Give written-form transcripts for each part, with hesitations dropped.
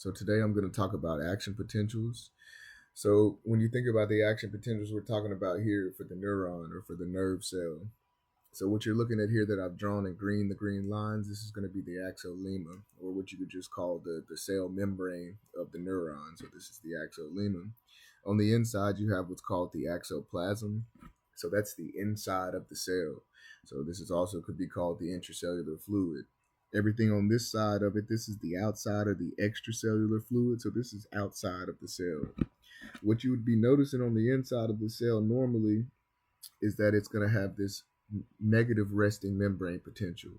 So today I'm going to talk about action potentials. So when you think about the action potentials we're talking about here for the neuron or for the nerve cell, so what you're looking at here that I've drawn in green, the green lines, this is going to be the axonema, or what you could just call the cell membrane of the neuron. So this is the axonema. On the inside, you have what's called the axoplasm. So that's the inside of the cell. So this is also could be called the intracellular fluid. Everything on this side of it, this is the outside of the extracellular fluid. So this is outside of the cell. What you would be noticing on the inside of the cell normally is that it's going to have this negative resting membrane potential.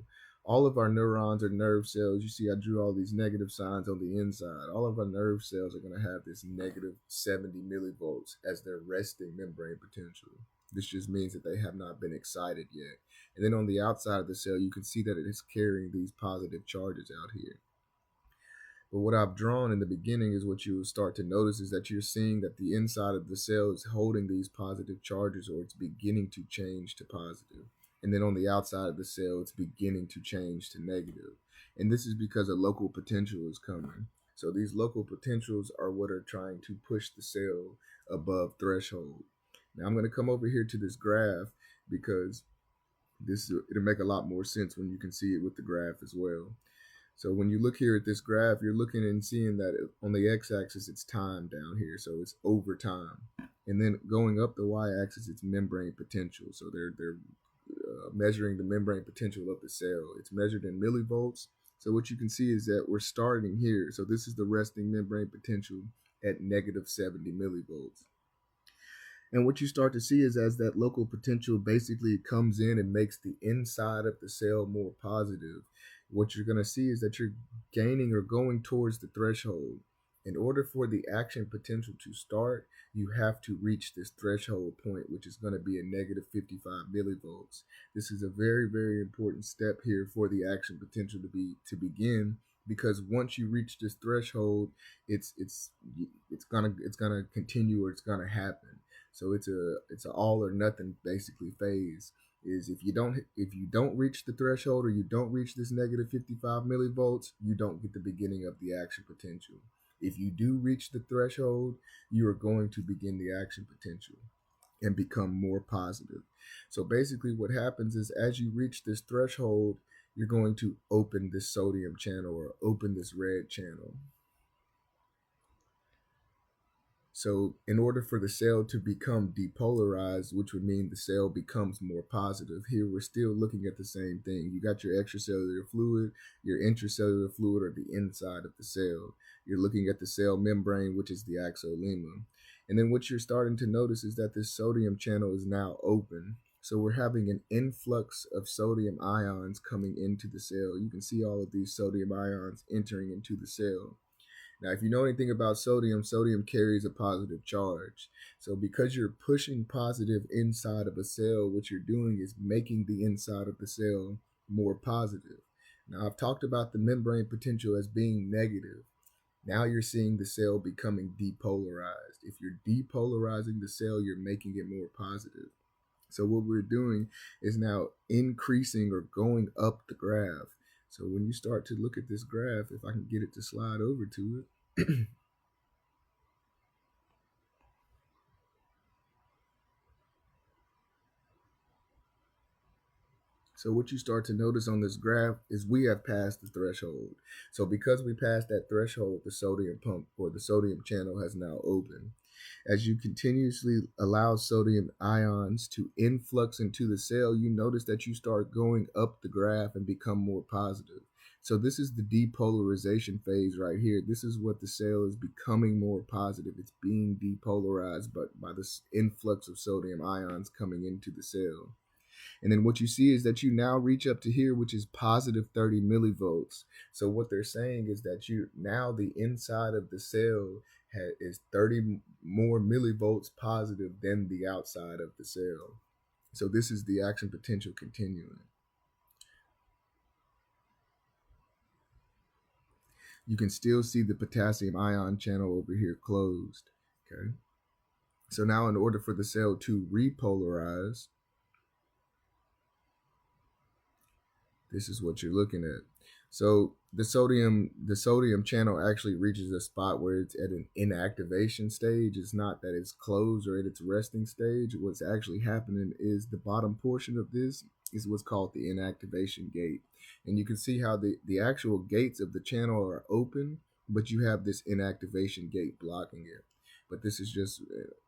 All of our neurons or nerve cells, you see, I drew all these negative signs on the inside. All of our nerve cells are going to have this negative 70 millivolts as their resting membrane potential. This just means that they have not been excited yet. And then on the outside of the cell, you can see that it is carrying these positive charges out here. But what I've drawn in the beginning is what you will start to notice is that you're seeing that the inside of the cell is holding these positive charges, or it's beginning to change to positive. And then on the outside of the cell, it's beginning to change to negative. And this is because a local potential is coming. So these local potentials are what are trying to push the cell above threshold. Now I'm going to come over here to this graph because it'll make a lot more sense when you can see it with the graph as well. So when you look here at this graph, you're looking and seeing that on the x-axis, it's time down here. So it's over time. And then going up the y-axis, it's membrane potential. So they're measuring the membrane potential of the cell. It's measured in millivolts. So what you can see is that we're starting here. So this is the resting membrane potential at negative 70 millivolts. And what you start to see is as that local potential basically comes in and makes the inside of the cell more positive, what you're going to see is that you're gaining or going towards the threshold. In order for the action potential to start, you have to reach this threshold point, which is going to be a negative 55 millivolts. This is a very, very important step here for the action potential to begin, because once you reach this threshold, it's gonna continue, or it's gonna happen. So it's a all or nothing basically phase. Is if you don't reach the threshold, or you don't reach this negative 55 millivolts, you don't get the beginning of the action potential. If you do reach the threshold, you are going to begin the action potential and become more positive. So basically what happens is as you reach this threshold, you're going to open this sodium channel or open this red channel. So in order for the cell to become depolarized, which would mean the cell becomes more positive, here we're still looking at the same thing. You got your extracellular fluid, your intracellular fluid are the inside of the cell. You're looking at the cell membrane, which is the axonema. And then what you're starting to notice is that this sodium channel is now open. So we're having an influx of sodium ions coming into the cell. You can see all of these sodium ions entering into the cell. Now, if you know anything about sodium, sodium carries a positive charge. So because you're pushing positive inside of a cell, what you're doing is making the inside of the cell more positive. Now, I've talked about the membrane potential as being negative. Now you're seeing the cell becoming depolarized. If you're depolarizing the cell, you're making it more positive. So what we're doing is now increasing or going up the graph. So when you start to look at this graph, if I can get it to slide over to it. So what you start to notice on this graph is we have passed the threshold. So because we passed that threshold, the sodium pump or the sodium channel has now opened. As you continuously allow sodium ions to influx into the cell, you notice that you start going up the graph and become more positive. So this is the depolarization phase right here. This is what the cell is becoming more positive. It's being depolarized by this influx of sodium ions coming into the cell. And then what you see is that you now reach up to here, which is positive 30 millivolts. So what they're saying is that you now the inside of the cell is 30 more millivolts positive than the outside of the cell. So this is the action potential continuing. You can still see the potassium ion channel over here closed. Okay. So now in order for the cell to repolarize, this is what you're looking at. So the sodium channel actually reaches a spot where it's at an inactivation stage. It's not that it's closed or at its resting stage. What's actually happening is the bottom portion of this is what's called the inactivation gate. And you can see how the actual gates of the channel are open, but you have this inactivation gate blocking it. But this is just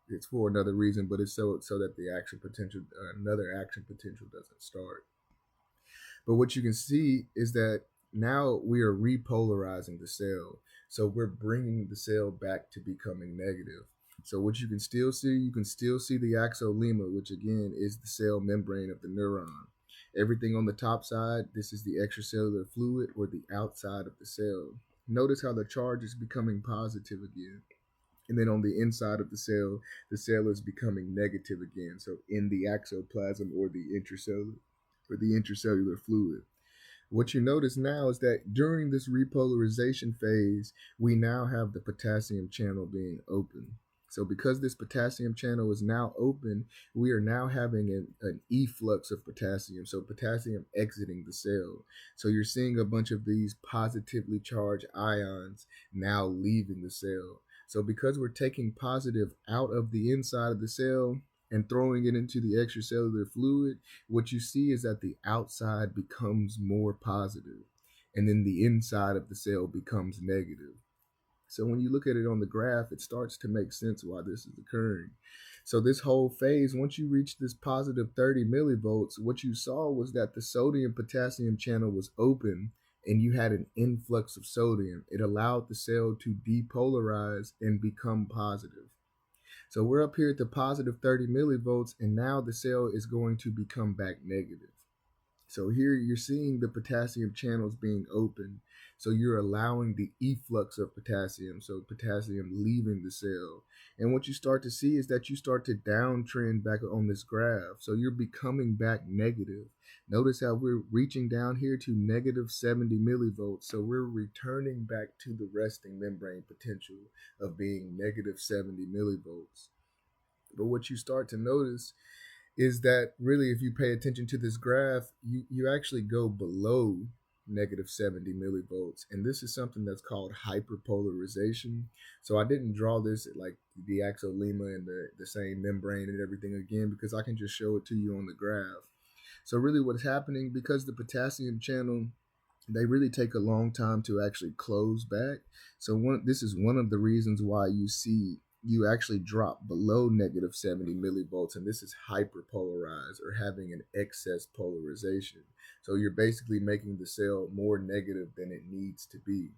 it's for another reason, but it's so that the action potential another action potential doesn't start. But what you can see is that now we are repolarizing the cell. So we're bringing the cell back to becoming negative. So what you can still see the axolema, which again is the cell membrane of the neuron. Everything on the top side, this is the extracellular fluid or the outside of the cell. Notice how the charge is becoming positive again. And then on the inside of the cell is becoming negative again. So in the axoplasm or the intracellular fluid. What you notice now is that during this repolarization phase, we now have the potassium channel being open. So because this potassium channel is now open, we are now having an efflux of potassium. So potassium exiting the cell. So you're seeing a bunch of these positively charged ions now leaving the cell. So because we're taking positive out of the inside of the cell and throwing it into the extracellular fluid, what you see is that the outside becomes more positive, and then the inside of the cell becomes negative. So when you look at it on the graph, it starts to make sense why this is occurring. So this whole phase, once you reach this positive 30 millivolts, what you saw was that the sodium potassium channel was open and you had an influx of sodium. It allowed the cell to depolarize and become positive. So we're up here at the positive 30 millivolts, and now the cell is going to become back negative. So here you're seeing the potassium channels being open. So you're allowing the efflux of potassium, so potassium leaving the cell. And what you start to see is that you start to downtrend back on this graph. So you're becoming back negative. Notice how we're reaching down here to negative 70 millivolts. So we're returning back to the resting membrane potential of being negative 70 millivolts. But what you start to notice is that really, if you pay attention to this graph, you actually go below negative 70 millivolts. And this is something that's called hyperpolarization. So I didn't draw this at like the axolema and the same membrane and everything again, because I can just show it to you on the graph. So really what's happening, because the potassium channel, they really take a long time to actually close back. So this is one of the reasons why you see you actually drop below negative 70 millivolts, and this is hyperpolarized or having an excess polarization. So you're basically making the cell more negative than it needs to be.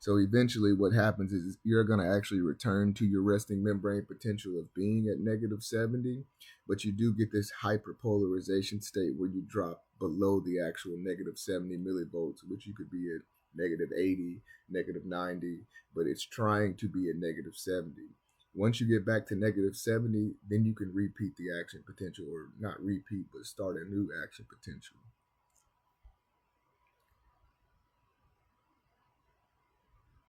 So eventually what happens is you're going to actually return to your resting membrane potential of being at negative 70, but you do get this hyperpolarization state where you drop below the actual negative 70 millivolts, which you could be at negative 80, negative 90, but it's trying to be at negative 70. Once you get back to negative 70, then you can repeat the action potential, or not repeat, but start a new action potential.